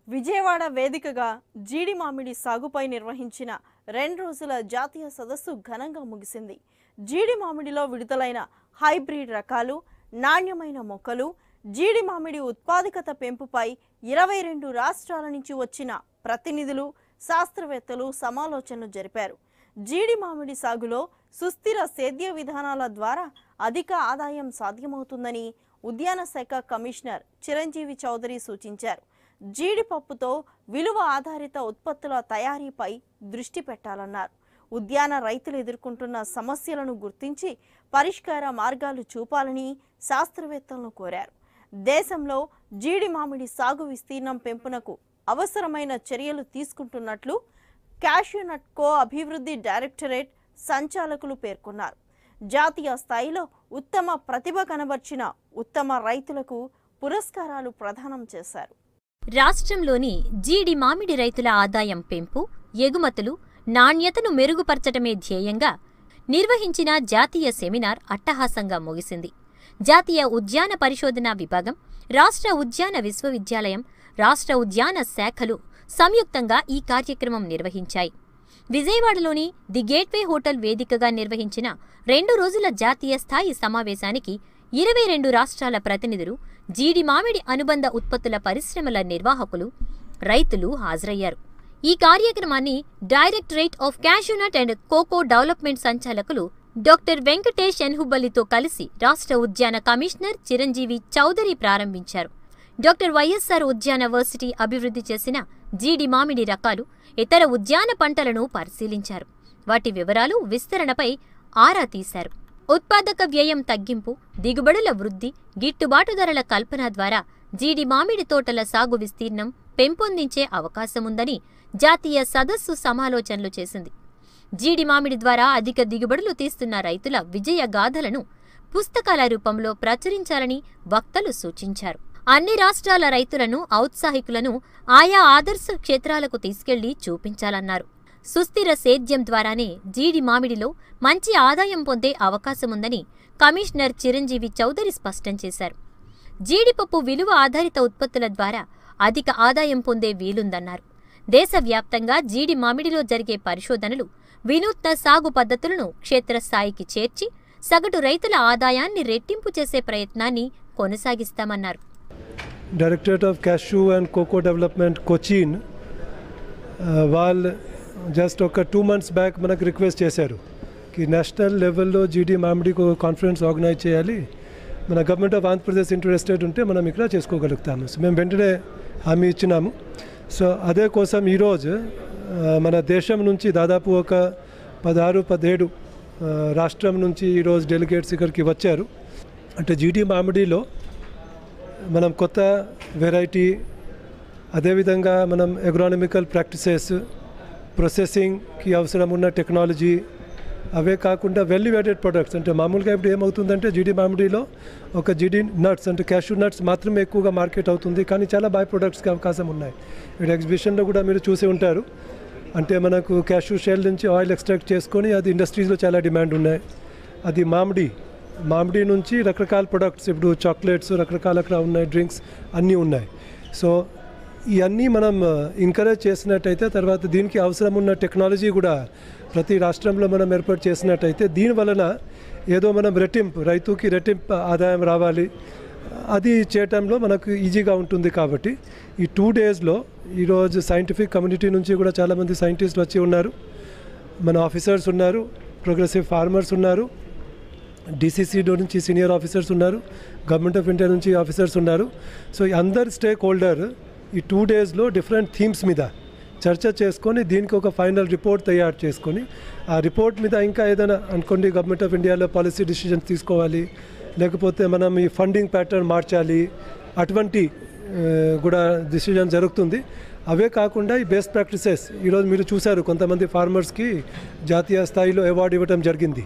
విజయవాడ వేదికగా జీడి మామిడి సాగుపై నిర్వహించిన 2 రోజుల జాతీయ సదస్సు ఘనంగా ముగిసింది. జీడి మామిడిలో విడుదలైన హైబ్రిడ్ రకాలు, నాణ్యమైన మొక్కలు, జీడి మామిడి ఉత్పాదకత పెంపుపై 22 రాష్ట్రాల నుంచి వచ్చిన ప్రతినిధులు, శాస్త్రవేత్తలు సమాలోచనలు జరిపారు. జీడి మామిడి సాగులో సుస్థిర సేద్య విధానాల ద్వారా అధిక ఆదాయం సాధ్యమవుతుందని ఉద్యాన శాఖ కమిషనర్ చిరంజీవి చౌదరి సూచించారు. జీడిపప్పుతో విలువ ఆధారిత ఉత్పత్తుల తయారీపై దృష్టి పెట్టాలన్నారు. ఉద్యాన రైతులు ఎదుర్కొంటున్న సమస్యలను గుర్తించి పరిష్కార మార్గాలు చూపాలని శాస్త్రవేత్తలను కోరారు. దేశంలో జీడి మామిడి సాగు విస్తీర్ణం పెంపునకు అవసరమైన చర్యలు తీసుకుంటున్నట్లు క్యాష్యూనట్ కో అభివృద్ధి డైరెక్టరేట్ సంచాలకులు పేర్కొన్నారు. జాతీయ స్థాయిలో ఉత్తమ ప్రతిభ కనబర్చిన ఉత్తమ రైతులకు పురస్కారాలు ప్రదానం చేశారు. రాష్ట్రంలోని జీడి మామిడి రైతుల ఆదాయం పెంపు, ఎగుమతులు, నాణ్యతను మెరుగుపరచటమే ధ్యేయంగా నిర్వహించిన జాతీయ సెమినార్ అట్టహాసంగా ముగిసింది. జాతీయ ఉద్యాన పరిశోధనా విభాగం, రాష్ట్ర ఉద్యాన విశ్వవిద్యాలయం, రాష్ట్ర ఉద్యాన శాఖలు సంయుక్తంగా ఈ కార్యక్రమం నిర్వహించాయి. విజయవాడలోని ది గేట్వే హోటల్ వేదికగా నిర్వహించిన 2 రోజుల జాతీయ స్థాయి సమావేశానికి 22 రాష్ట్రాల ప్రతినిధులు, జీడి మామిడి అనుబంధ ఉత్పత్తుల పరిశ్రమల నిర్వాహకులు, రైతులు హాజరయ్యారు. ఈ కార్యక్రమాన్ని directorate of cashew nut and cocoa development సంచాలకులు డాక్టర్ వెంకటేష్ ఎన్హుబల్లితో కలిసి రాష్ట్ర ఉద్యాన కమిషనర్ చిరంజీవి చౌదరి ప్రారంభించారు. డాక్టర్ వైఎస్ఆర్ ఉద్యాన వర్సిటీ అభివృద్ధి చేసిన జీడి మామిడి రకాలు, ఇతర ఉద్యాన పంటలను పరిశీలించారు. వాటి వివరాలు, విస్తరణపై ఆరా తీశారు. ఉత్పాదక వ్యయం తగ్గింపు, దిగుబడుల వృద్ధి, గిట్టుబాటు ధరల కల్పన ద్వారా జీడి మామిడి తోటల సాగు విస్తీర్ణం పెంపొందించే అవకాశముందని జాతీయ సదస్సు సమాలోచనలు చేసింది. జీడి మామిడి ద్వారా అధిక దిగుబడులు తీస్తున్న రైతుల విజయ గాథలను పుస్తకాల రూపంలో ప్రచురించాలని వక్తలు సూచించారు. అన్ని రాష్ట్రాల రైతులను, ఔత్సాహికులను ఆయా ఆదర్శ క్షేత్రాలకు తీసుకెళ్లి చూపించాలన్నారు. సుస్థిర సేద్యం ద్వారానే జీడి మామిడిలో మంచి ఆదాయం పొందే అవకాశముందని కమిషనర్ చిరంజీవి చౌదరి స్పష్టం చేశారు. జీడిపప్పు విలువ ఆధారిత ఉత్పత్తుల ద్వారా అధిక ఆదాయం పొందే వీలుందన్నారు. దేశవ్యాప్తంగా జీడి మామిడిలో జరిగే పరిశోధనలు, వినూత్న సాగు పద్ధతులను క్షేత్రస్థాయికి చేర్చి సగటు రైతుల ఆదాయాన్ని రెట్టింపు చేసే ప్రయత్నాన్ని కొనసాగిస్తామన్నారు. Directorate of cashew and cocoa development Cochin వాళ్ళు జస్ట్ ఒక 2 months బ్యాక్ మనకు రిక్వెస్ట్ చేశారు కి నేషనల్ లెవెల్లో జీడి మామిడి కాన్ఫరెన్స్ ఆర్గనైజ్ చేయాలి, మన గవర్నమెంట్ ఆఫ్ ఆంధ్రప్రదేశ్ ఇంట్రెస్టెడ్ ఉంటే మనం ఇక్కడ చేసుకోగలుగుతాము. సో మేము వెంటనే హామీ ఇచ్చినాము. సో అదే కోసం ఈరోజు మన దేశం నుంచి దాదాపు ఒక 16-17 రాష్ట్రం నుంచి ఈరోజు డెలిగేట్స్ ఇక్కడికి వచ్చారు. అంటే జీడి మామిడిలో మనం కొత్త వెరైటీ, అదేవిధంగా మనం అగ్రానమికల్ ప్రాక్టీసెస్, ప్రొసెసింగ్కి అవసరం ఉన్న టెక్నాలజీ, అవే కాకుండా వాల్యుయేటెడ్ ప్రొడక్ట్స్. అంటే మామూలుగా ఇప్పుడు ఏమవుతుందంటే జీడి మామిడిలో ఒక జీడి నట్స్ అంటే క్యాష్యూ నట్స్ మాత్రమే ఎక్కువగా మార్కెట్ అవుతుంది, కానీ చాలా బై ప్రొడక్ట్స్కి అవకాశం ఉన్నాయి. ఇప్పుడు ఎగ్జిబిషన్లో కూడా మీరు చూసి ఉంటారు. అంటే మనకు క్యాష్యూ షెల్ నుంచి ఆయిల్ ఎక్స్ట్రాక్ట్ చేసుకొని అది ఇండస్ట్రీస్లో చాలా డిమాండ్ ఉన్నాయి. అది మామిడి నుంచి రకరకాల ప్రొడక్ట్స్, ఇప్పుడు చాక్లెట్స్ రకరకాల ఉన్నాయి, డ్రింక్స్ అన్నీ ఉన్నాయి. సో ఇవన్నీ మనం ఎంకరేజ్ చేసినట్టయితే, తర్వాత దీనికి అవసరం ఉన్న టెక్నాలజీ కూడా ప్రతి రాష్ట్రంలో మనం ఏర్పాటు చేసినట్టయితే, దీనివలన ఏదో మనం రైతుకి రెట్టింపు ఆదాయం రావాలి, అది చేయటంలో మనకు ఈజీగా ఉంటుంది. కాబట్టి ఈ 2 daysలో ఈరోజు సైంటిఫిక్ కమ్యూనిటీ నుంచి కూడా చాలామంది సైంటిస్టులు వచ్చి ఉన్నారు, మన ఆఫీసర్స్ ఉన్నారు, ప్రోగ్రెసివ్ ఫార్మర్స్ ఉన్నారు, డిసిసిడో నుంచి సీనియర్ ఆఫీసర్స్ ఉన్నారు, గవర్నమెంట్ ఆఫ్ ఇండియా నుంచి ఆఫీసర్స్ ఉన్నారు. సో అందరు స్టేక్ హోల్డర్ ఈ 2 daysలో డిఫరెంట్ థీమ్స్ మీద చర్చ చేసుకొని దీనికి ఒక ఫైనల్ రిపోర్ట్ తయారు చేసుకొని, ఆ రిపోర్ట్ మీద ఇంకా ఏదైనా అనుకోండి గవర్నమెంట్ ఆఫ్ ఇండియాలో పాలసీ డిసిషన్స్ తీసుకోవాలి, లేకపోతే మనం ఈ ఫండింగ్ ప్యాటర్న్ మార్చాలి, అటువంటి కూడా డిసిజన్ జరుగుతుంది. అవే కాకుండా ఈ బెస్ట్ ప్రాక్టీసెస్ ఈరోజు మీరు చూశారు, కొంతమంది ఫార్మర్స్కి జాతీయ స్థాయిలో అవార్డు ఇవ్వడం జరిగింది.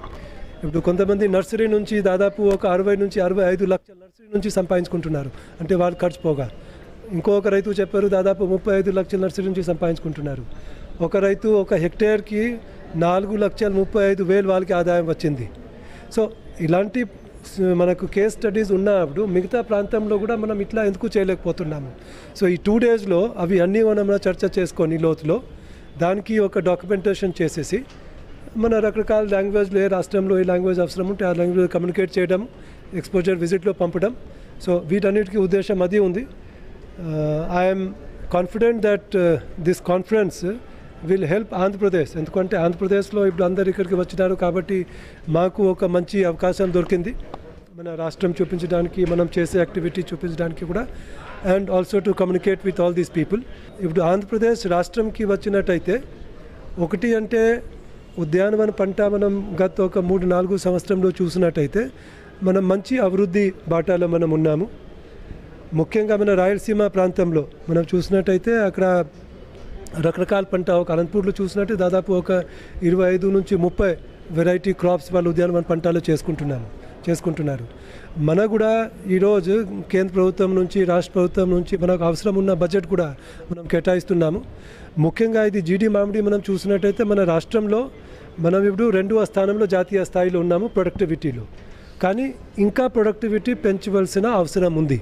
ఇప్పుడు కొంతమంది నర్సరీ నుంచి దాదాపు ఒక 60 నుంచి 65 లక్షల నర్సరీ నుంచి సంపాదించుకుంటున్నారు, అంటే వాళ్ళు ఖర్చు పోగా. ఇంకొక రైతు చెప్పారు దాదాపు 35 లక్షల నర్సరీ నుంచి సంపాదించుకుంటున్నారు. ఒక రైతు ఒక హెక్టేర్కి 4,35,000 వాళ్ళకి ఆదాయం వచ్చింది. సో ఇలాంటి మనకు కేస్ స్టడీస్ ఉన్నప్పుడు మిగతా ప్రాంతంలో కూడా మనం ఇట్లా ఎందుకు చేయలేకపోతున్నాము. సో ఈ 2 డేస్లో అవి అన్నీ మనం చర్చ చేసుకొని లోతులో దానికి ఒక డాక్యుమెంటేషన్ చేసేసి మన రకరకాల లాంగ్వేజ్లో ఏ రాష్ట్రంలో ఏ లాంగ్వేజ్ అవసరం ఉంటే ఆ లాంగ్వేజ్ కమ్యూనికేట్ చేయడం, ఎక్స్పోజర్ విజిట్లో పంపడం. సో వీటన్నిటికీ ఉద్దేశం అది ఉంది. I'm confident that this conference will help Andhra Pradesh. ఎందుకంటే ఆంధ్రప్రదేశ్లో ఇప్పుడు అందరు ఇక్కడికి వచ్చినారు కాబట్టి మాకు ఒక మంచి అవకాశం దొరికింది మన రాష్ట్రం చూపించడానికి, మనం చేసే యాక్టివిటీ చూపించడానికి కూడా, and also to communicate with all these people. ఇప్పుడు ఆంధ్రప్రదేశ్ రాష్ట్రంకి వచ్చినట్టయితే ఒకటి అంటే ఉద్యానవన పంట మనం గత ఒక 3-4 సంవత్సరంలో చూసినట్టయితే మనం మంచి అభివృద్ధి బాటలో మనం ఉన్నాము. ముఖ్యంగా మన రాయలసీమ ప్రాంతంలో మనం చూసినట్టయితే అక్కడ రకరకాల పంట, ఒక అనంతపూర్లో చూసినట్టు దాదాపు ఒక 25-30 వెరైటీ క్రాప్స్ వాళ్ళు ఉద్యానవన పంటలు చేసుకుంటున్నారు. మన కూడా ఈరోజు కేంద్ర ప్రభుత్వం నుంచి, రాష్ట్ర ప్రభుత్వం నుంచి మనకు అవసరం ఉన్న బడ్జెట్ కూడా మనం కేటాయిస్తున్నాము. ముఖ్యంగా ఇది జీడి మామిడి మనం చూసినట్టయితే మన రాష్ట్రంలో మనం ఇప్పుడు 2వ స్థానంలో జాతీయ స్థాయిలో ఉన్నాము ప్రొడక్టివిటీలో. కానీ ఇంకా ప్రొడక్టివిటీ పెంచవలసిన అవసరం ఉంది.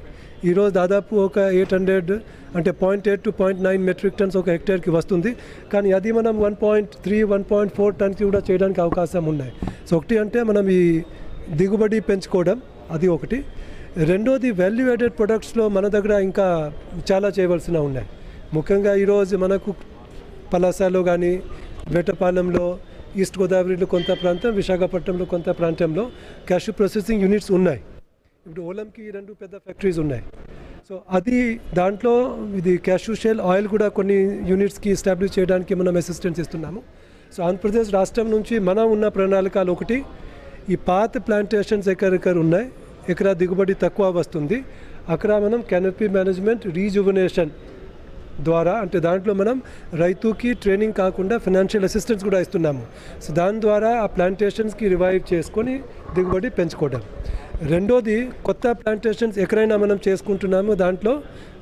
ఈరోజు దాదాపు ఒక 800 అంటే 0.8 to 0.9 మెట్రిక్ టన్స్ ఒక హెక్టేర్కి వస్తుంది. కానీ అది మనం 1.3, 1.4 టన్కి కూడా చేయడానికి అవకాశం ఉన్నాయి. సో ఒకటి అంటే మనం ఈ దిగుబడి పెంచుకోవడం, అది ఒకటి. రెండోది వాల్యూ యాడెడ్ ప్రొడక్ట్స్లో మన దగ్గర ఇంకా చాలా చేయవలసిన ఉన్నాయి. ముఖ్యంగా ఈరోజు మనకు పలాసలో కానీ, వేటపాలెంలో, ఈస్ట్ గోదావరిలో కొంత ప్రాంతం, విశాఖపట్నంలో కొంత ప్రాంతంలో క్యాషు ప్రాసెసింగ్ యూనిట్స్ ఉన్నాయి. ఇప్పుడు ఓలంకి 2 పెద్ద ఫ్యాక్టరీస్ ఉన్నాయి. సో అది దాంట్లో ఇది క్యాషు షెల్ ఆయిల్ కూడా కొన్ని యూనిట్స్కి ఎస్టాబ్లిష్ చేయడానికి మనం అసిస్టెన్స్ ఇస్తున్నాము. సో ఆంధ్రప్రదేశ్ రాష్ట్రం నుంచి మనం ఉన్న ప్రణాళికలు ఒకటి, ఈ పాత ప్లాంటేషన్స్ ఎక్కడెక్కడ ఉన్నాయి, ఎక్కడ దిగుబడి తక్కువ వస్తుంది, అక్కడ మనం కెనపీ మేనేజ్మెంట్ రీజువనేషన్ ద్వారా, అంటే దాంట్లో మనం రైతుకి ట్రైనింగ్ కాకుండా ఫైనాన్షియల్ అసిస్టెన్స్ కూడా ఇస్తున్నాము. సో దాని ద్వారా ఆ ప్లాంటేషన్స్కి రివైవ్ చేసుకొని దిగుబడి పెంచుకోవడం. రెండోది కొత్త ప్లాంటేషన్స్ ఎక్కడైనా మనం చేసుకుంటున్నాము, దాంట్లో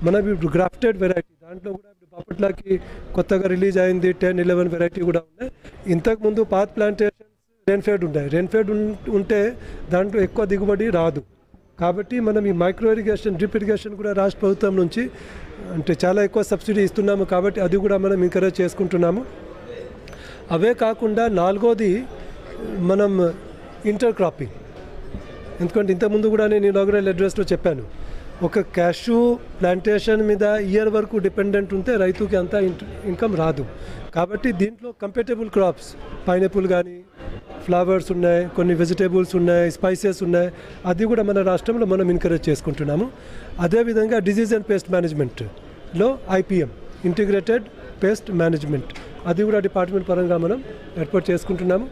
మనం ఇప్పుడు గ్రాఫ్టెడ్ వెరైటీ, దాంట్లో కూడా ఇప్పుడు బాపట్లకి కొత్తగా రిలీజ్ అయింది 10-11 వెరైటీ కూడా ఉన్నాయి. ఇంతకుముందు పాత ప్లాంటేషన్స్ రెయిన్ఫెడ్ ఉంటాయి. రెయిన్ఫెడ్ ఉంటే దాంట్లో ఎక్కువ దిగుబడి రాదు. కాబట్టి మనం ఈ మైక్రో ఇరిగేషన్, డ్రిప్ ఇరిగేషన్ కూడా రాష్ట్ర ప్రభుత్వం నుంచి అంటే చాలా ఎక్కువ సబ్సిడీ ఇస్తున్నాము. కాబట్టి అది కూడా మనం ఎంకరేజ్ చేసుకుంటున్నాము. అవే కాకుండా నాలుగోది మనం ఇంటర్ క్రాపింగ్. ఎందుకంటే ఇంతకుముందు కూడా నేను ఇనాగరల్ అడ్రస్లో చెప్పాను, ఒక క్యాషు ప్లాంటేషన్ మీద ఇయర్ వరకు డిపెండెంట్ ఉంటే రైతుకి అంతా ఇన్కమ్ రాదు. కాబట్టి దీంట్లో కంపాటబుల్ క్రాప్స్, పైనాపిల్ కానీ, ఫ్లవర్స్ ఉన్నాయి, కొన్ని వెజిటేబుల్స్ ఉన్నాయి, స్పైసెస్ ఉన్నాయి, అది కూడా మన రాష్ట్రంలో మనం ఎంకరేజ్ చేసుకుంటున్నాము. అదేవిధంగా డిజీజ్ అండ్ పేస్ట్ మేనేజ్మెంట్లో IPM, ఇంటిగ్రేటెడ్ పేస్ట్ మేనేజ్మెంట్, అది కూడా డిపార్ట్మెంట్ పరంగా మనం ఏర్పాటు చేసుకుంటున్నాము.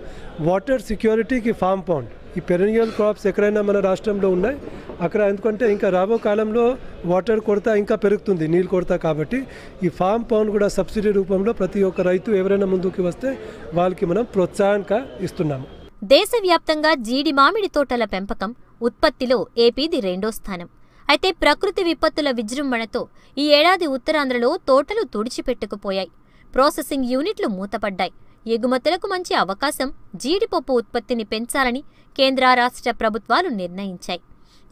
వాటర్ సెక్యూరిటీకి ఫామ్ పౌండ్, ఈ పెరెనియల్ క్రాప్స్ ఎక్కడైనా మన రాష్ట్రంలో ఉన్నాయి అక్కడ, ఎందుకంటే ఇంకా రాబో కాలంలో వాటర్ కొరత ఇంకా పెరుగుతుంది, నీళ్ళు కొరత. కాబట్టి ఈ ఫామ్ పౌండ్ కూడా సబ్సిడీ రూపంలో ప్రతి ఒక్క రైతు ఎవరైనా ముందుకు వస్తే వాళ్ళకి మనం ప్రోత్సాహంగా ఇస్తున్నాము. దేశవ్యాప్తంగా జీడి మామిడి తోటల పెంపకం, ఉత్పత్తిలో ఏపీది 2వ స్థానం. అయితే ప్రకృతి విపత్తుల విజృంభణతో ఈ ఏడాది ఉత్తరాంధ్రలో తోటలు తుడిచిపెట్టుకుపోయాయి. ప్రాసెసింగ్ యూనిట్లు మూతపడ్డాయి. ఎగుమతులకు మంచి అవకాశం జీడిపప్పు ఉత్పత్తిని పెంచాలని కేంద్ర, రాష్ట్ర ప్రభుత్వాలు నిర్ణయించాయి.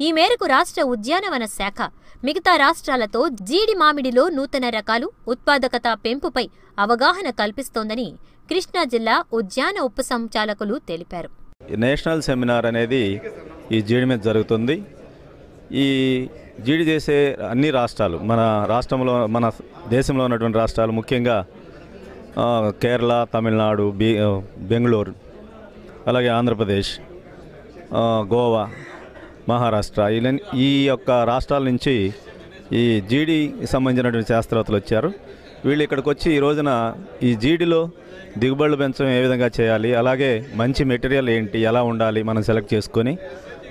ఈ మేరకు రాష్ట్ర ఉద్యానవన శాఖ మిగతా రాష్ట్రాలతో జీడి మామిడిలో నూతన రకాలు, ఉత్పాదకత పెంపుపై అవగాహన కల్పిస్తోందని కృష్ణా జిల్లా ఉద్యాన ఉప సంచాలకులు తెలిపారు. నేషనల్ సెమినార్ అనేది ఈ జీడి మీద జరుగుతుంది. ఈ జీడి చేసే అన్ని రాష్ట్రాలు, మన రాష్ట్రంలో, మన దేశంలో ఉన్నటువంటి రాష్ట్రాలు, ముఖ్యంగా కేరళ, తమిళనాడు, బెంగళూరు, అలాగే ఆంధ్రప్రదేశ్, గోవా, మహారాష్ట్ర, ఈ యొక్క రాష్ట్రాల నుంచి ఈ జీడి సంబంధించినటువంటి శాస్త్రవేత్తలు వచ్చారు. వీళ్ళు ఇక్కడికి వచ్చి ఈ రోజున ఈ జీడిలో దిగుబడులు పెంచడం ఏ విధంగా చేయాలి, అలాగే మంచి మెటీరియల్ ఏంటి, ఎలా ఉండాలి మనం సెలెక్ట్ చేసుకొని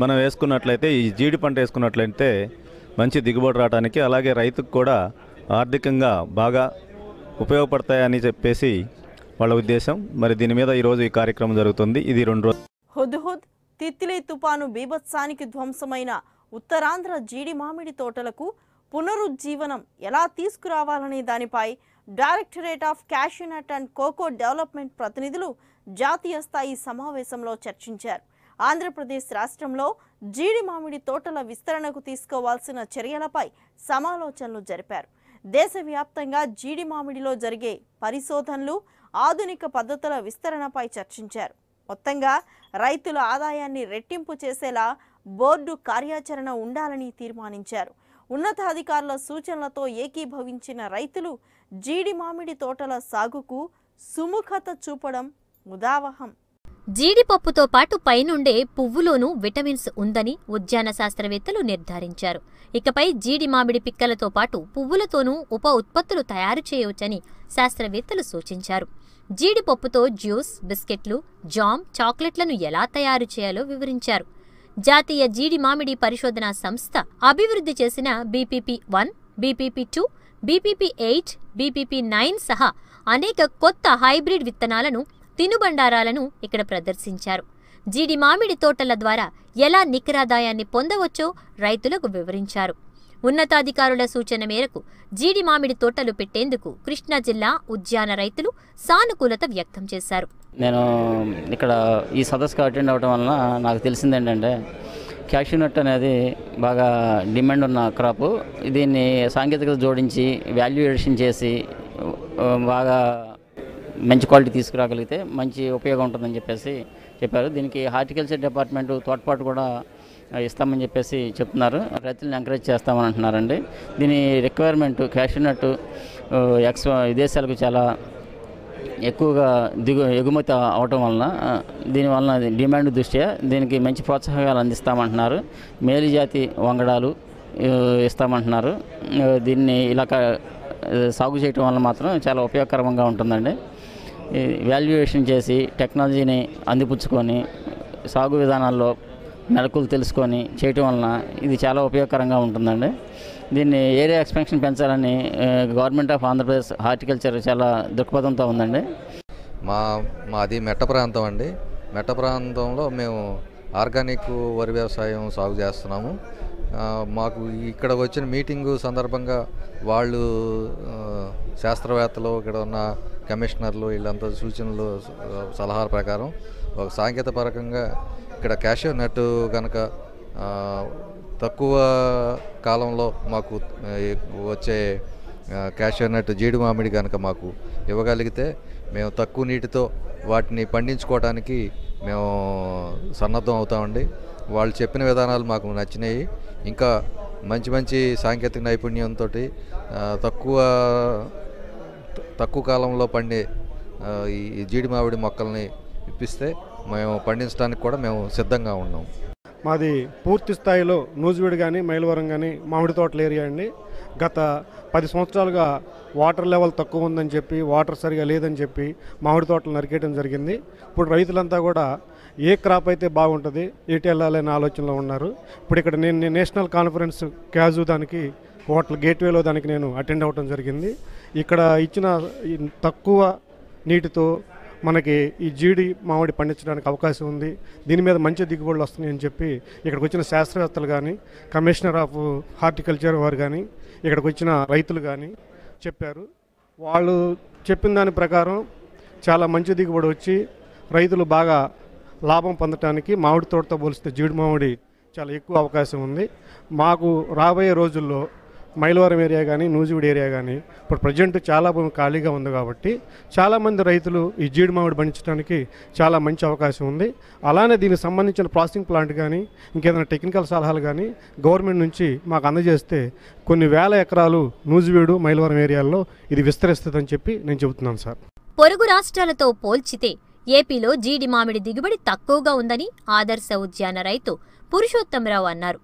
మనం వేసుకున్నట్లయితే, ఈ జీడి పంట వేసుకున్నట్లయితే మంచి దిగుబడి రావడానికి, అలాగే రైతుకు కూడా ఆర్థికంగా బాగా ఉపయోగపడతాయని చెప్పేసి వాళ్ళ ఉద్దేశం. మరి దీని మీద ఈరోజు ఈ కార్యక్రమం జరుగుతుంది. ఇది 2 రోజులు. హుద్హుద్, తిత్లీ తుపాను బీభత్సానికి ధ్వంసమైన ఉత్తరాంధ్ర జీడి మామిడి తోటలకు పునరుజ్జీవనం ఎలా తీసుకురావాలనే దానిపై directorate of cashew nut and cocoa development ప్రతినిధులు జాతీయ స్థాయి సమావేశంలో చర్చించారు. ఆంధ్రప్రదేశ్ రాష్ట్రంలో జీడి మామిడి తోటల విస్తరణకు తీసుకోవాల్సిన చర్యలపై సమాలోచనలు జరిపారు. దేశవ్యాప్తంగా జీడి మామిడిలో జరిగే పరిశోధనలు, ఆధునిక పద్ధతుల విస్తరణపై చర్చించారు. మొత్తంగా రైతుల ఆదాయాన్ని రెట్టింపు చేసేలా బోర్డు కార్యాచరణ ఉండాలని తీర్మానించారు. ఉన్నతాధికారుల సూచనలతో ఏకీభవించిన రైతులు జీడి మామిడి తోటల సాగుకు సుముఖత చూపడం ముదావహం. జీడిపప్పుతో పాటు పైనుండే పువ్వులోనూ విటమిన్స్ ఉందని ఉద్యాన శాస్త్రవేత్తలు నిర్ధారించారు. ఇకపై జీడి మామిడి పిక్కలతో పాటు పువ్వులతోనూ ఉప ఉత్పత్తులు తయారు చేయవచ్చని శాస్త్రవేత్తలు సూచించారు. జీడిపప్పుతో జ్యూస్, బిస్కెట్లు, జామ్, చాక్లెట్లను ఎలా తయారు చేయాలో వివరించారు. జాతీయ జీడి మామిడి పరిశోధనా సంస్థ అభివృద్ధి చేసిన BPP-1, BPP-2, BPP-8, BPP-9 సహా అనేక కొత్త హైబ్రిడ్ విత్తనాలను, తినుబండారాలను ఇక్కడ ప్రదర్శించారు. జీడి మామిడి తోటల ద్వారా ఎలా నికరాదాయాన్ని పొందవచ్చో రైతులకు వివరించారు. ఉన్నతాధికారుల సూచన మేరకు జీడి మామిడి తోటలు పెట్టేందుకు కృష్ణా జిల్లా ఉద్యాన రైతులు సానుకూలత వ్యక్తం చేశారు. నేను ఇక్కడ ఈ సదస్సుకు అటెండ్ అవ్వడం వలన నాకు తెలిసింది ఏంటంటే, క్యాష్యూ నట్ అనేది బాగా డిమాండ్ ఉన్న క్రాపు. దీన్ని సాంకేతికత జోడించి వాల్యూ ఎడిషన్ చేసి బాగా మంచి క్వాలిటీ తీసుకురాగలిగితే మంచి ఉపయోగం ఉంటుందని చెప్పేసి చెప్పారు. దీనికి హార్టికల్చర్ డిపార్ట్మెంట్ తోడ్పాటు కూడా ఇస్తామని చెప్పేసి చెప్తున్నారు. రైతులను ఎంకరేజ్ చేస్తామని అంటున్నారండి. దీని రిక్వైర్మెంట్ క్యాష్యూ నట్ విదేశాలకు చాలా ఎక్కువగా ఎగుమతి అవటం వలన దీనివలన డిమాండ్ దృష్ట్యా దీనికి మంచి ప్రోత్సాహకాలు అందిస్తామంటున్నారు. మేలు జాతి వంగడాలు ఇస్తామంటున్నారు. దీన్ని ఇలా సాగు చేయటం వల్ల మాత్రం చాలా ఉపయోగకరంగా ఉంటుందండి. వాల్యుయేషన్ చేసి టెక్నాలజీని అందిపుచ్చుకొని సాగు విధానాల్లో మెలకులు తెలుసుకొని చేయటం వలన ఇది చాలా ఉపయోగకరంగా ఉంటుందండి. దీన్ని ఏరియా ఎక్స్పెన్షన్ పెంచాలని గవర్నమెంట్ ఆఫ్ ఆంధ్రప్రదేశ్ హార్టికల్చర్ చాలా దృక్పథంతో ఉందండి. మాది మెట్ట ప్రాంతం అండి. మెట్ట ప్రాంతంలో మేము ఆర్గానిక్ వరి వ్యవసాయం సాగు చేస్తున్నాము. మాకు ఇక్కడ వచ్చిన మీటింగు సందర్భంగా వాళ్ళు శాస్త్రవేత్తలు, ఇక్కడ ఉన్న కమిషనర్లు వీళ్ళంతా సూచనలు సలహాల ప్రకారం ఒక సాంకేతికపరంగా ఇక్కడ క్యాష్యూ నట్ కనుక తక్కువ కాలంలో మాకు వచ్చే క్యాష్యూ నట్ జీడి మామిడి కనుక మాకు ఇవ్వగలిగితే మేము తక్కువ నీటితో వాటిని పండించుకోవడానికి మేము సన్నద్ధం అవుతామండి. వాళ్ళు చెప్పిన విధానాలు మాకు నచ్చినాయి. ఇంకా మంచి మంచి సాంకేతిక నైపుణ్యంతో తక్కువ కాలంలో పండే ఈ జీడి మామిడి మొక్కల్ని ఇప్పిస్తే మేము పండించడానికి కూడా మేము సిద్ధంగా ఉన్నాం. మాది పూర్తి స్థాయిలో నూజివీడు కానీ మైలవరం కానీ మామిడి తోటల ఏరియా అండి. గత 10 సంవత్సరాలుగా వాటర్ లెవెల్ తక్కువ ఉందని చెప్పి, వాటర్ సరిగా లేదని చెప్పి మామిడి తోటలు నరికేయడం జరిగింది. ఇప్పుడు రైతులంతా కూడా ఏ క్రాప్ అయితే బాగుంటుంది, ఎటు వెళ్ళాలనే ఆలోచనలో ఉన్నారు. ఇప్పుడు ఇక్కడ నేను నేషనల్ కాన్ఫరెన్స్ క్యాజు దానికి హోటల్ గేట్వేలో దానికి నేను అటెండ్ అవ్వడం జరిగింది. ఇక్కడ ఇచ్చిన తక్కువ నీటితో మనకి ఈ జీడి మామిడి పండించడానికి అవకాశం ఉంది. దీని మీద మంచి దిగుబడులు వస్తున్నాయని చెప్పి ఇక్కడికి వచ్చిన శాస్త్రవేత్తలు కానీ, కమిషనర్ ఆఫ్ హార్టికల్చర్ వారు కానీ, ఇక్కడికి వచ్చిన రైతులు కానీ చెప్పారు. వాళ్ళు చెప్పిన దాని ప్రకారం చాలా మంచి దిగుబడి వచ్చి రైతులు బాగా లాభం పొందడానికి మామిడి తోటతో పోలిస్తే జీడి మామిడి చాలా ఎక్కువ అవకాశం ఉంది. మాకు రాబోయే రోజుల్లో మైలవరం ఏరియా కానీ, నూజివీడు ఏరియా కానీ ఇప్పుడు ప్రజెంట్ చాలా భూమి ఖాళీగా ఉంది కాబట్టి చాలామంది రైతులు ఈ జీడి మామిడి పండించడానికి చాలా మంచి అవకాశం ఉంది. అలానే దీనికి సంబంధించిన ప్రాసెసింగ్ ప్లాంట్ కానీ, ఇంకేదైనా టెక్నికల్ సలహాలు కానీ గవర్నమెంట్ నుంచి మాకు అందజేస్తే కొన్ని వేల ఎకరాలు నూజివీడు, మైలవరం ఏరియాల్లో ఇది విస్తరిస్తుందని చెప్పి నేను చెబుతున్నాను సార్. పొరుగు రాష్ట్రాలతో పోల్చితే ఏపీలో జీడి మామిడి దిగుబడి తక్కువగా ఉందని ఆదర్శ ఉద్యాన రైతు పురుషోత్తమరావు అన్నారు.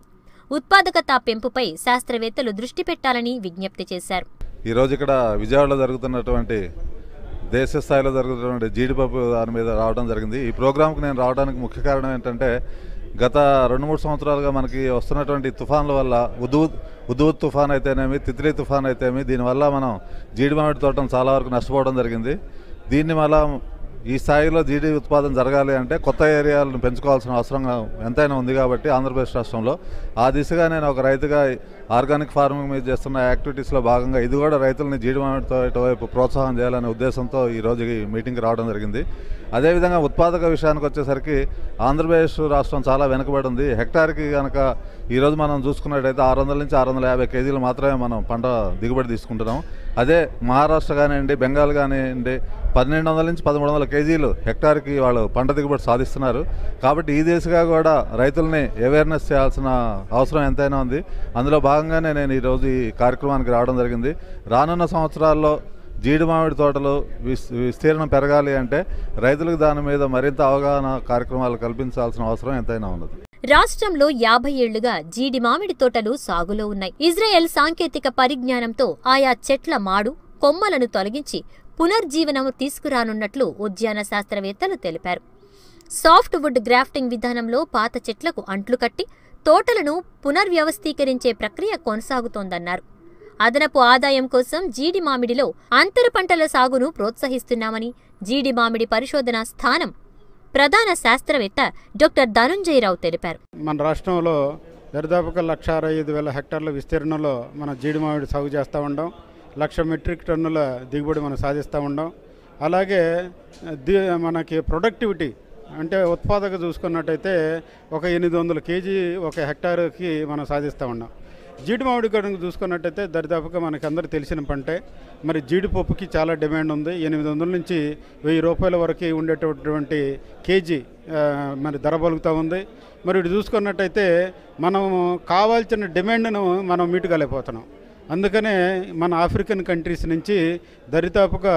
ఉత్పాదకత పెంపుపై శాస్త్రవేత్తలు దృష్టి పెట్టాలని విజ్ఞప్తి చేశారు. ఈరోజు ఇక్కడ విజయవాడలో జరుగుతున్నటువంటి దేశ స్థాయిలో జరుగుతున్నటువంటి జీడిపప్పు దాని మీద రావడం జరిగింది. ఈ ప్రోగ్రాంకి నేను రావడానికి ముఖ్య కారణం ఏంటంటే, గత 2-3 సంవత్సరాలుగా మనకి వస్తున్నటువంటి తుఫాన్ల వల్ల ఉద్దుత్ తుఫాన్ అయితేనేమి, తిత్లీ తుఫాన్ అయితేనేమి, దీనివల్ల మనం జీడి మామిడి తోటను చాలా వరకు నష్టపోవడం జరిగింది. దీన్ని మళ్ళా ఈ స్థాయిలో జీడి ఉత్పాదన జరగాలి అంటే కొత్త ఏరియాలను పెంచుకోవాల్సిన అవసరం ఎంతైనా ఉంది. కాబట్టి ఆంధ్రప్రదేశ్ రాష్ట్రంలో ఆ దిశగా నేను ఒక రైతుగా ఆర్గానిక్ ఫార్మింగ్ మీద చేస్తున్న యాక్టివిటీస్లో భాగంగా ఇది కూడా రైతులని జీడి మామిడి తోట వైపు ప్రోత్సాహం చేయాలనే ఉద్దేశంతో ఈరోజు ఈ మీటింగ్కి రావడం జరిగింది. అదేవిధంగా ఉత్పాదక విషయానికి వచ్చేసరికి ఆంధ్రప్రదేశ్ రాష్ట్రం చాలా వెనుకబడి ఉంది. హెక్టార్కి కనుక ఈరోజు మనం చూసుకున్నట్టయితే 600 నుంచి 650 కేజీలు మాత్రమే మనం పంట దిగుబడి తీసుకుంటున్నాం. అదే మహారాష్ట్ర కానివ్వండి, బెంగాల్ కానివ్వండి 1200 నుంచి 1300 కేజీలు హెక్టార్కి వాళ్ళు పంట దిగుబడి సాధిస్తున్నారు. కాబట్టి ఈ దిశగా కూడా రైతుల్ని అవేర్నెస్ చేయాల్సిన అవసరం ఎంతైనా ఉంది. అందులో భాగంగానే నేను ఈరోజు ఈ కార్యక్రమానికి రావడం జరిగింది. రానున్న సంవత్సరాల్లో జీడి మామిడి తోటలు విస్తీర్ణం పెరగాలి అంటే రైతులకు దాని మీద మరింత అవగాహన కార్యక్రమాలు కల్పించాల్సిన అవసరం ఎంతైనా ఉన్నది. రాష్ట్రంలో 50 ఏళ్లుగా జీడి మామిడి తోటలు సాగులో ఉన్నాయి. ఇజ్రాయెల్ సాంకేతిక పరిజ్ఞానంతో ఆయా చెట్ల మాడు, కొమ్మలను తొలగించి పునర్జీవనం తీసుకురానున్నట్లు ఉద్యాన శాస్త్రవేత్తలు తెలిపారు. సాఫ్ట్ వుడ్ గ్రాఫ్టింగ్ విధానంలో పాత చెట్లకు అంట్లు కట్టి తోటలను పునర్వ్యవస్థీకరించే ప్రక్రియ కొనసాగుతోందన్నారు. అదనపు ఆదాయం కోసం జీడి మామిడిలో అంతర పంటల సాగును ప్రోత్సహిస్తున్నామని జీడి మామిడి పరిశోధనా స్థానం ప్రధాన శాస్త్రవేత్త డాక్టర్ ధనుంజయరావు తెలిపారు. మన రాష్ట్రంలో దరిదాపుగా 1,65,000 హెక్టార్ల విస్తీర్ణంలో మన జీడి మామిడి సాగు చేస్తూ ఉన్నాం. 1,00,000 మెట్రిక్ టన్నుల దిగుబడి మనం సాధిస్తూ ఉన్నాం. అలాగే మనకి ప్రొడక్టివిటీ అంటే ఉత్పాదక చూసుకున్నట్టయితే ఒక 800 కేజీ ఒక హెక్టార్కి మనం సాధిస్తూ ఉన్నాం. జీడి మామిడి కనుక చూసుకున్నట్టయితే దరిదాపుగా మనకి అందరూ తెలిసిన పంటే. మరి జీడిపప్పుకి చాలా డిమాండ్ ఉంది. 800 నుంచి 1000 రూపాయల వరకు ఉండేటటువంటి కేజీ మరి ధర పలుకుతూ ఉంది. మరి ఇటు చూసుకున్నట్టయితే మనం కావాల్సిన డిమాండ్ను మనం మీటుకోలేకపోతున్నాం. అందుకనే మన ఆఫ్రికన్ కంట్రీస్ నుంచి దరిదాపుగా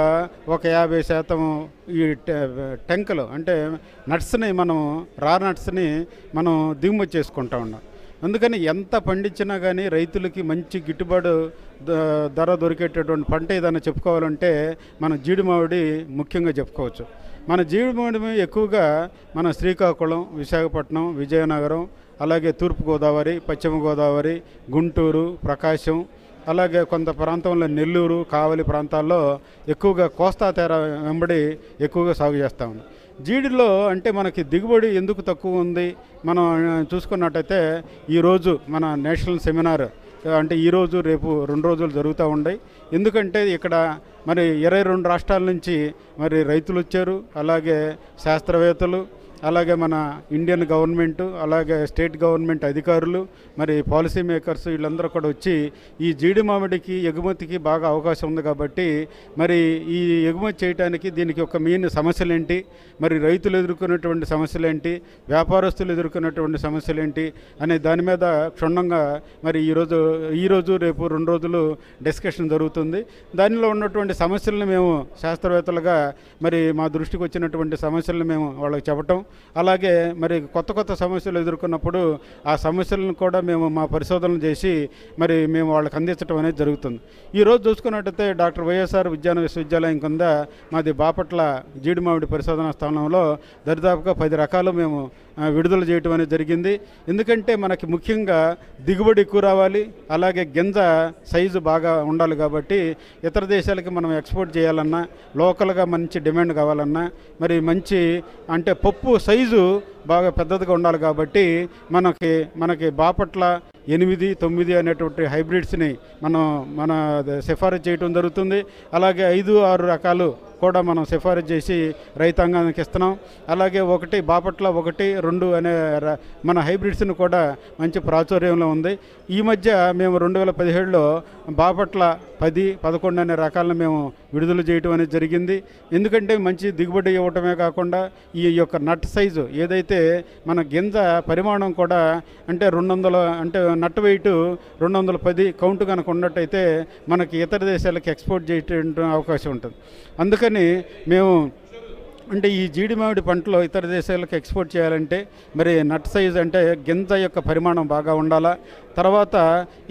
ఒక 50% ఈ టెంకలు అంటే నట్స్ని మనం నట్స్ని మనం దిగుమతి చేసుకుంటూ ఉన్నాం. అందుకని ఎంత పండించినా కానీ రైతులకి మంచి గిట్టుబాటు ధర దొరికేటటువంటి పంట ఏదైనా చెప్పుకోవాలంటే మన జీడి మామిడి ముఖ్యంగా చెప్పుకోవచ్చు. మన జీడి మామిడి ఎక్కువగా మన శ్రీకాకుళం, విశాఖపట్నం, విజయనగరం, అలాగే తూర్పుగోదావరి, పశ్చిమ గోదావరి, గుంటూరు, ప్రకాశం, అలాగే కొంత ప్రాంతంలో నెల్లూరు, కావలి ప్రాంతాల్లో ఎక్కువగా కోస్తా తీర వెంబడి ఎక్కువగా సాగు చేస్తూ ఉన్నాం. జీడిలో అంటే మనకి దిగుబడి ఎందుకు తక్కువ ఉంది మనం చూసుకున్నట్టయితే ఈరోజు మన నేషనల్ సెమినార్ అంటే ఈరోజు రేపు 2 రోజులు జరుగుతూ ఉన్నాయి. ఎందుకంటే ఇక్కడ మరి 22 రాష్ట్రాల నుంచి మరి రైతులు వచ్చారు, అలాగే శాస్త్రవేత్తలు, అలాగే మన ఇండియన్ గవర్నమెంటు, అలాగే స్టేట్ గవర్నమెంట్ అధికారులు, మరి పాలసీ మేకర్స్ వీళ్ళందరూ కూడా వచ్చి ఈ జీడి మామిడికి ఎగుమతికి బాగా అవకాశం ఉంది. కాబట్టి మరి ఈ ఎగుమతి చేయడానికి దీనికి ఒక మెయిన్ సమస్యలు ఏంటి, మరి రైతులు ఎదుర్కొన్నటువంటి సమస్యలు ఏంటి, వ్యాపారస్తులు ఎదుర్కొన్నటువంటి సమస్యలు ఏంటి అనే దాని మీద క్షుణ్ణంగా మరి ఈరోజు రేపు 2 రోజులు డిస్కషన్ జరుగుతుంది. దానిలో ఉన్నటువంటి సమస్యలను మేము శాస్త్రవేత్తలుగా మరి మా దృష్టికి వచ్చినటువంటి సమస్యలను మేము వాళ్ళకి చెప్పటం, అలాగే మరి కొత్త సమస్యలు ఎదుర్కొన్నప్పుడు ఆ సమస్యలను కూడా మేము మా పరిశోధనలు చేసి మరి మేము వాళ్ళకి అందించడం అనేది జరుగుతుంది. ఈరోజు చూసుకున్నట్టయితే డాక్టర్ వైఎస్ఆర్ ఉద్యాన విశ్వవిద్యాలయం కింద మాది బాపట్ల జీడి మామిడి పరిశోధనా స్థానంలో దరిదాపుగా 10 రకాలు మేము విడుదల చేయటం అనేది జరిగింది. ఎందుకంటే మనకి ముఖ్యంగా దిగుబడి ఎక్కువ రావాలి, అలాగే గింజ సైజు బాగా ఉండాలి. కాబట్టి ఇతర దేశాలకి మనం ఎక్స్పోర్ట్ చేయాలన్నా, లోకల్గా మంచి డిమాండ్ కావాలన్నా, మరి మంచి అంటే పప్పు సైజు బాగా పెద్దదిగా ఉండాలి. కాబట్టి మనకి బాపట్ల 8, 9 అనేటువంటి హైబ్రిడ్స్ని మన సిఫారసు చేయడం జరుగుతుంది. అలాగే 5, 6 రకాలు కూడా మనం సిఫారసు చేసి రైతాంగానికి ఇస్తున్నాం. అలాగే బాపట్ల 1, 2 అనే మన హైబ్రిడ్స్ని కూడా మంచి ప్రాచుర్యంలో ఉంది. ఈ మధ్య మేము 2017లో బాపట్ల 10, 11 అనే రకాలను మేము విడుదల చేయడం అనేది జరిగింది. ఎందుకంటే మంచి దిగుబడి ఇవ్వటమే కాకుండా ఈ యొక్క నట్ సైజు ఏదైతే మన గింజ పరిమాణం కూడా అంటే 200 అంటే నట్ వెయిట్ 210 కౌంట్ కనుక ఉన్నట్టయితే మనకి ఇతర దేశాలకు ఎక్స్పోర్ట్ చేయడం అవకాశం ఉంటుంది. అందుకని మేము అంటే ఈ జీడి మామిడి పంటలో ఇతర దేశాలకు ఎక్స్పోర్ట్ చేయాలంటే మరి నట్ సైజ్ అంటే గింజ యొక్క పరిమాణం బాగా ఉండాలా, తర్వాత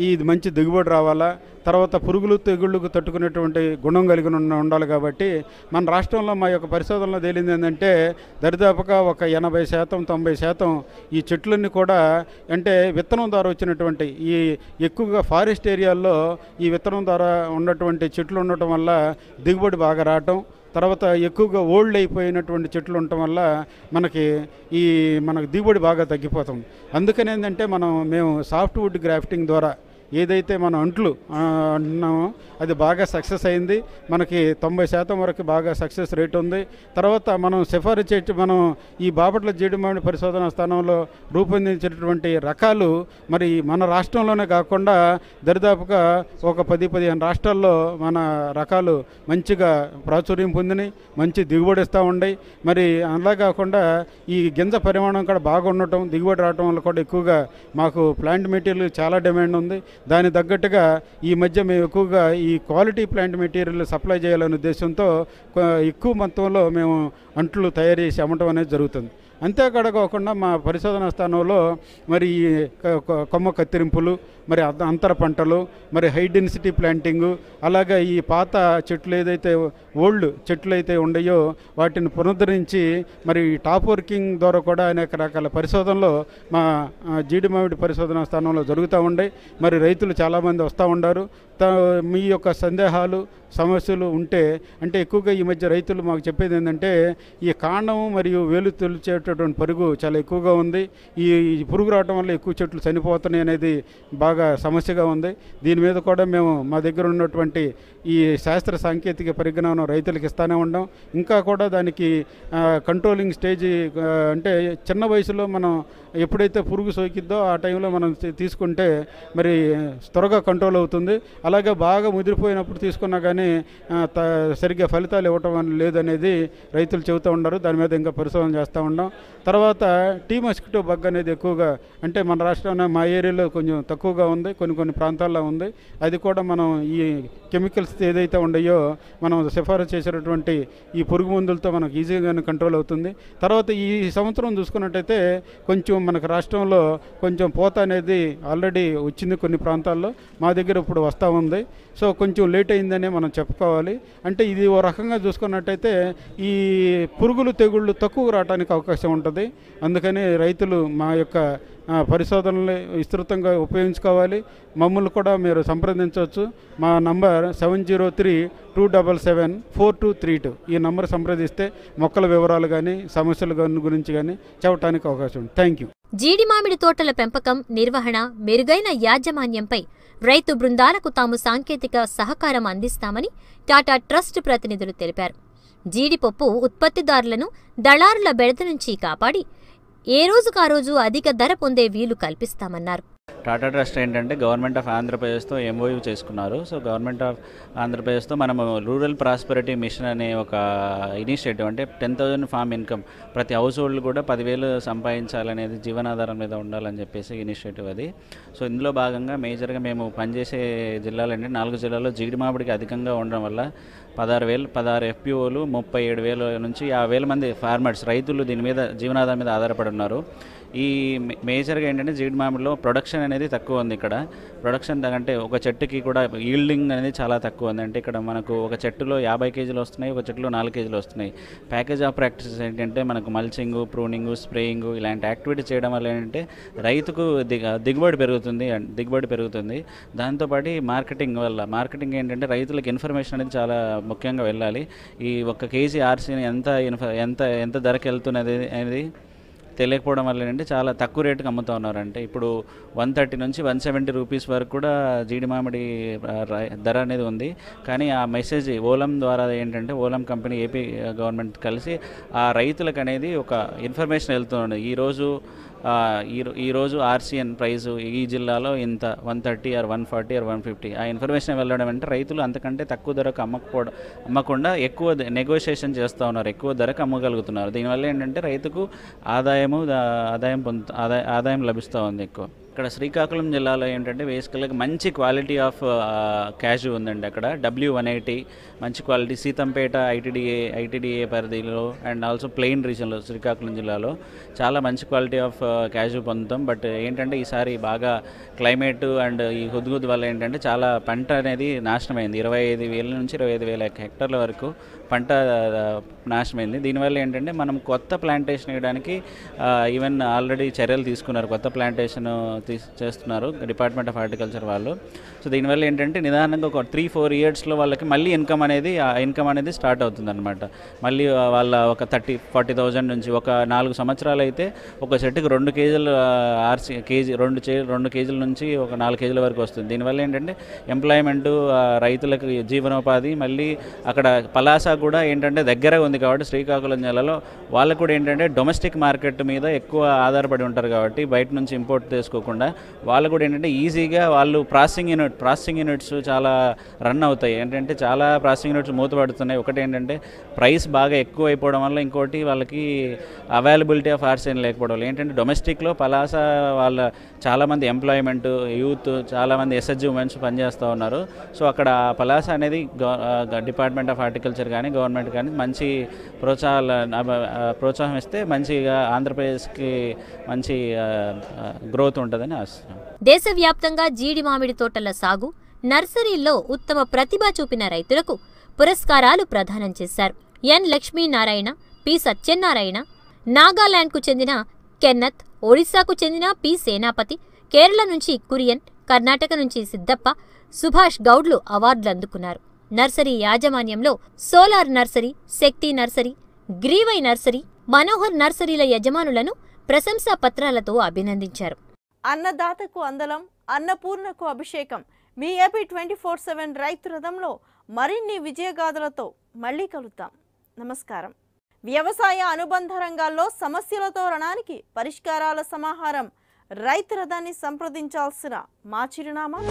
ఇది మంచి దిగుబడి రావాలా, తర్వాత పురుగులు తెగుళ్ళకు తట్టుకునేటువంటి గుణం కలిగి ఉండాలి. కాబట్టి మన రాష్ట్రంలో మా యొక్క పరిశోధనలో తేలింది ఏంటంటే దరిదాపుగా ఒక 80%, 90% ఈ చెట్లన్నీ కూడా అంటే విత్తనం ద్వారా వచ్చినటువంటి ఈ ఎక్కువగా ఫారెస్ట్ ఏరియాల్లో ఈ విత్తనం ద్వారా ఉన్నటువంటి చెట్లు ఉండటం వల్ల దిగుబడి బాగా రావటం, తర్వాత ఎక్కువగా ఓల్డ్ అయిపోయినటువంటి చెట్లు ఉండటం వల్ల మనకి దిగుబడి బాగా తగ్గిపోతుంది. అందుకని ఏంటంటే మేము సాఫ్ట్ వుడ్ గ్రాఫ్టింగ్ ద్వారా ఏదైతే మనం అంట్లు అంటున్నామో అది బాగా సక్సెస్ అయింది. మనకి 90% వరకు బాగా సక్సెస్ రేట్ ఉంది. తర్వాత మనం సిఫారసు చేసి మనం ఈ బాపట్ల జీడి మామిడి పరిశోధనా స్థానంలో రూపొందించినటువంటి రకాలు మరి మన రాష్ట్రంలోనే కాకుండా దరిదాపుగా ఒక 10-15 రాష్ట్రాల్లో మన రకాలు మంచిగా ప్రాచుర్యం పొందినాయి, మంచి దిగుబడి ఇస్తూ ఉన్నాయి. మరి అలా కాకుండా ఈ గింజ పరిమాణం కూడా బాగా ఉండటం, దిగుబడి రావడం వల్ల కూడా ఎక్కువగా మాకు ప్లాంట్ మెటీరియల్ చాలా డిమాండ్ ఉంది. దాని తగ్గట్టుగా ఈ మధ్య మేము ఎక్కువగా ఈ క్వాలిటీ ప్లాంట్ మెటీరియల్ సప్లై చేయాలనే ఉద్దేశంతో ఎక్కువ మొత్తంలో మేము అంట్లు తయారు చేసి అమ్మటం అనేది జరుగుతుంది. అంతేకాకుండా మా పరిశోధనా స్థానంలో మరి కొమ్మ కత్తిరింపులు, మరి అంతర పంటలు, మరి హై డెన్సిటీ ప్లాంటింగు, అలాగే ఈ పాత చెట్లు ఏదైతే ఓల్డ్ చెట్లు అయితే ఉన్నాయో వాటిని పునరుద్ధరించి మరి టాప్ వర్కింగ్ ద్వారా కూడా అనేక రకాల పరిశోధనలు మా జీడి మామిడి పరిశోధనా స్థానంలో జరుగుతూ ఉన్నాయి. మరి రైతులు చాలామంది వస్తూ ఉన్నారు. మీ యొక్క సందేహాలు సమస్యలు ఉంటే అంటే ఎక్కువగా ఈ మధ్య రైతులు మాకు చెప్పేది ఏంటంటే ఈ కాండం మరియు వేలు తొలిచేటటువంటి పరుగు చాలా ఎక్కువగా ఉంది. ఈ పురుగు రావడం వల్ల ఎక్కువ చెట్లు చనిపోతున్నాయి అనేది బాగా సమస్యగా ఉంది. దీని మీద కూడా మేము మా దగ్గర ఉన్నటువంటి ఈ శాస్త్ర సాంకేతిక పరిజ్ఞానం రైతులకు ఇస్తూనే ఉన్నాం. ఇంకా కూడా దానికి కంట్రోలింగ్ స్టేజ్ అంటే చిన్న వయసులో మనం ఎప్పుడైతే పురుగు సోకిద్దో ఆ టైంలో మనం తీసుకుంటే మరి త్వరగా కంట్రోల్ అవుతుంది. అలాగే బాగా ముదిరిపోయినప్పుడు తీసుకున్నా కానీ సరిగ్గా ఫలితాలు ఇవ్వటం లేదనేది రైతులు చెబుతూ ఉన్నారు. దాని మీద ఇంకా పరిశోధన చేస్తూ ఉన్నాం. తర్వాత టీ మస్కిటో బగ్ అనేది ఎక్కువగా అంటే మన రాష్ట్రంలో మా ఏరియాలో కొంచెం తక్కువగా ఉంది, కొన్ని ప్రాంతాల్లో ఉంది. అది కూడా మనం ఈ కెమికల్స్ ఏదైతే ఉన్నాయో మనం సిఫారసు చేసినటువంటి ఈ పురుగు మందులతో మనకు ఈజీగానే కంట్రోల్ అవుతుంది. తర్వాత ఈ సంవత్సరం చూసుకున్నట్టయితే కొంచెం మనకు రాష్ట్రంలో కొంచెం పూత అనేది ఆల్రెడీ వచ్చింది కొన్ని ప్రాంతాల్లో, మా దగ్గర ఇప్పుడు వస్తూ ఉంది. సో కొంచెం లేట్ అయిందనే మనం చెప్పుకోవాలి. అంటే ఇది ఓ రకంగా చూసుకున్నట్టయితే ఈ పురుగులు తెగుళ్ళు తక్కువ రావడానికి అవకాశం ఉంటుంది. అందుకని రైతులు మా యొక్క పరిశోధనలు విస్తృతంగా ఉపయోగించుకోవాలి. మమ్మల్ని కూడా మీరు సంప్రదించవచ్చు. మా నంబర్ 7032774232. ఈ నంబర్ సంప్రదిస్తే మొక్కల వివరాలు కానీ సమస్యల గురించి కానీ చెప్పడానికి అవకాశం ఉంది. Thank you. జీడి మామిడి తోటల పెంపకం, నిర్వహణ, మెరుగైన యాజమాన్యంపై రైతు బృందాలకు తాము సాంకేతిక సహకారం అందిస్తామని టాటా ట్రస్ట్ ప్రతినిధులు తెలిపారు. జీడిపప్పు ఉత్పత్తిదారులను దళారుల బెడద నుంచి కాపాడి ఏ రోజుకా రోజు అధిక ధర పొందే వీలు కల్పిస్తామన్నారు. టాటా ట్రస్ట్ ఏంటంటే గవర్నమెంట్ ఆఫ్ ఆంధ్రప్రదేశ్తో ఎంఓయూ చేసుకున్నారు. సో గవర్నమెంట్ ఆఫ్ ఆంధ్రప్రదేశ్తో మనము రూరల్ ప్రాస్పెరిటీ మిషన్ అనే ఒక ఇనిషియేటివ్, అంటే 10,000 ఫార్మ్ ఇన్కమ్ ప్రతి హౌస్ హోల్డ్ కూడా 10,000 సంపాదించాలనేది, జీవనాధారం మీద ఉండాలని చెప్పేసి ఇనిషియేటివ్ అది. సో ఇందులో భాగంగా మేజర్గా మేము పనిచేసే జిల్లాలంటే 4 జిల్లాల్లో జీడి మామిడికి అధికంగా ఉండడం వల్ల 16 ఎఫ్పిఓలు 37,000 నుంచి 50,000 మంది ఫార్మర్స్ రైతులు దీని మీద జీవనాధారం మీద ఆధారపడి ఉన్నారు. ఈ మేజర్గా ఏంటంటే జీడి మామిడిలో ప్రొడక్షన్ అనేది తక్కువ ఉంది. ఇక్కడ ప్రొడక్షన్ అంటే ఒక చెట్టుకి కూడా ఈల్డింగ్ అనేది చాలా తక్కువ ఉంది. అంటే ఇక్కడ మనకు ఒక చెట్టులో 50 కేజీలు వస్తున్నాయి, ఒక చెట్టులో 4 కేజీలు వస్తున్నాయి. ప్యాకేజ్ ఆఫ్ ప్రాక్టీసెస్ ఏంటంటే మనకు మల్చింగ్, ప్రూనింగ్, స్ప్రేయింగ్ ఇలాంటి యాక్టివిటీ చేయడం వల్ల ఏంటంటే రైతుకు దిగుబడి పెరుగుతుంది. దాంతోపాటు మార్కెటింగ్ ఏంటంటే రైతులకు ఇన్ఫర్మేషన్ అనేది చాలా ముఖ్యంగా వెళ్ళాలి. ఈ 1 కేజీ ఆర్సీని ఎంత ధరకు వెళ్తున్నది అనేది తెలియకపోవడం వల్ల ఏంటంటే చాలా తక్కువ రేటుకి అమ్ముతూ ఉన్నారు. అంటే ఇప్పుడు 130 నుంచి 170 రూపీస్ వరకు కూడా జీడి మామిడి ధర అనేది ఉంది. కానీ ఆ మెసేజ్ ఓలం ద్వారా ఏంటంటే ఓలం కంపెనీ, ఏపీ గవర్నమెంట్ కలిసి ఆ రైతులకు అనేది ఒక ఇన్ఫర్మేషన్ వెళ్తుంది. ఈరోజు ఆర్సీఎన్ ప్రైజు ఈ జిల్లాలో ఇంత 130 or 140 or 150 ఆ ఇన్ఫర్మేషన్ వెళ్ళడం అంటే రైతులు అంతకంటే తక్కువ ధరకు అమ్మకుండా ఎక్కువ నెగోషియేషన్ చేస్తూ ఉన్నారు, ఎక్కువ ధరకు అమ్మగలుగుతున్నారు. దీనివల్ల ఏంటంటే రైతుకు ఆదాయం లభిస్తూ ఉంది ఎక్కువ. ఇక్కడ శ్రీకాకుళం జిల్లాలో ఏంటంటే బేసికల్గా మంచి క్వాలిటీ ఆఫ్ క్యాషు ఉందండి. అక్కడ W180 మంచి క్వాలిటీ, సీతంపేట ఐటీడీఏ పరిధిలో అండ్ ఆల్సో ప్లెయిన్ రీజన్లో శ్రీకాకుళం జిల్లాలో చాలా మంచి క్వాలిటీ ఆఫ్ క్యాషు పొందుతాం. బట్ ఏంటంటే ఈసారి బాగా క్లైమేట్ అండ్ ఈ హుద్హుద్ వల్ల ఏంటంటే చాలా పంట అనేది నాశనమైంది. 25,000 నుంచి 25,000 హెక్టార్ల వరకు పంట నాశనమైంది. దీనివల్ల ఏంటంటే మనం కొత్త ప్లాంటేషన్ వేయడానికి ఈవెన్ ఆల్రెడీ చర్యలు తీసుకున్నారు. కొత్త ప్లాంటేషన్ చేస్తున్నారు డిపార్ట్మెంట్ ఆఫ్ హార్టికల్చర్ వాళ్ళు. సో దీనివల్ల ఏంటంటే నిదానంగా ఒక 3-4 ఇయర్స్లో వాళ్ళకి మళ్ళీ ఇన్కమ్ అనేది స్టార్ట్ అవుతుందన్నమాట. మళ్ళీ వాళ్ళ ఒక 30,000-40,000 నుంచి ఒక 4 సంవత్సరాలు అయితే ఒక చెట్టుకు 2 కేజీలు రెండు కేజీల నుంచి ఒక 4 కేజీల వరకు వస్తుంది. దీనివల్ల ఏంటంటే ఎంప్లాయ్మెంటు, రైతులకు జీవనోపాధి, మళ్ళీ అక్కడ పలాస కూడా ఏంటంటే దగ్గరగా ఉంది కాబట్టి శ్రీకాకుళం జిల్లాలో వాళ్ళకు కూడా ఏంటంటే డొమెస్టిక్ మార్కెట్ మీద ఎక్కువ ఆధారపడి ఉంటారు కాబట్టి బయట నుంచి ఇంపోర్ట్ చేసుకోకుండా వాళ్ళు కూడా ఏంటంటే ఈజీగా వాళ్ళు ప్రాసెసింగ్ యూనిట్స్ చాలా రన్ అవుతాయి. ఏంటంటే చాలా ప్రాసెసింగ్ యూనిట్స్ మూతపడుతున్నాయి. ఒకటి ఏంటంటే ప్రైస్ బాగా ఎక్కువ అయిపోవడం వల్ల, ఇంకోటి వాళ్ళకి అవైలబిలిటీ ఆఫ్ ఆర్సెన్ లేకపోవడం వల్ల ఏంటంటే డొమెస్టిక్లో పలాస వాళ్ళ చాలామంది ఎంప్లాయ్మెంట్, యూత్, చాలామంది ఎస్హెచ్జి ఉమెన్స్ పనిచేస్తూ ఉన్నారు. సో అక్కడ పలాస అనేది డిపార్ట్మెంట్ ఆఫ్ హార్టికల్చర్ కానీ గవర్నమెంట్ కానీ మంచి ప్రోత్సాహం ఇస్తే మంచిగా ఆంధ్రప్రదేశ్కి మంచి గ్రోత్ ఉంటుందని ఆశిస్తున్నాం. దేశవ్యాప్తంగా జీడి మామిడి తోటల సాగు, నర్సరీల్లో ఉత్తమ ప్రతిభ చూపిన రైతులకు పురస్కారాలు ప్రదానం చేశారు. ఎన్ లక్ష్మీనారాయణ, పి సత్యనారాయణ, నాగాలాండ్కు చెందిన కెన్నత్, ఒడిశాకు చెందిన పి సేనాపతి, కేరళ నుంచి కురియన్, కర్ణాటక నుంచి సిద్దప్ప, సుభాష్ గౌడ్లు అవార్డులు అందుకున్నారు. నర్సరీ యాజమాన్యంలో సోలార్ నర్సరీ, శక్తి నర్సరీ, గ్రీవై నర్సరీ, మనోహర్ నర్సరీల యజమానులను ప్రశంసా పత్రాలతో అభినందించారు. అన్నదాతకు అందలం, అన్నపూర్ణకు అభిషేకం. మీ ఏపీ 24/7 రైతు రథంలో మరిన్ని విజయగాథలతో మళ్ళీ కలుద్దాం. నమస్కారం. వ్యవసాయ అనుబంధ రంగాల్లో సమస్యలతో రణానికి పరిష్కారాల సమాహారం. రైతు రథాన్ని సంప్రదించాల్సిన మా చిరునామా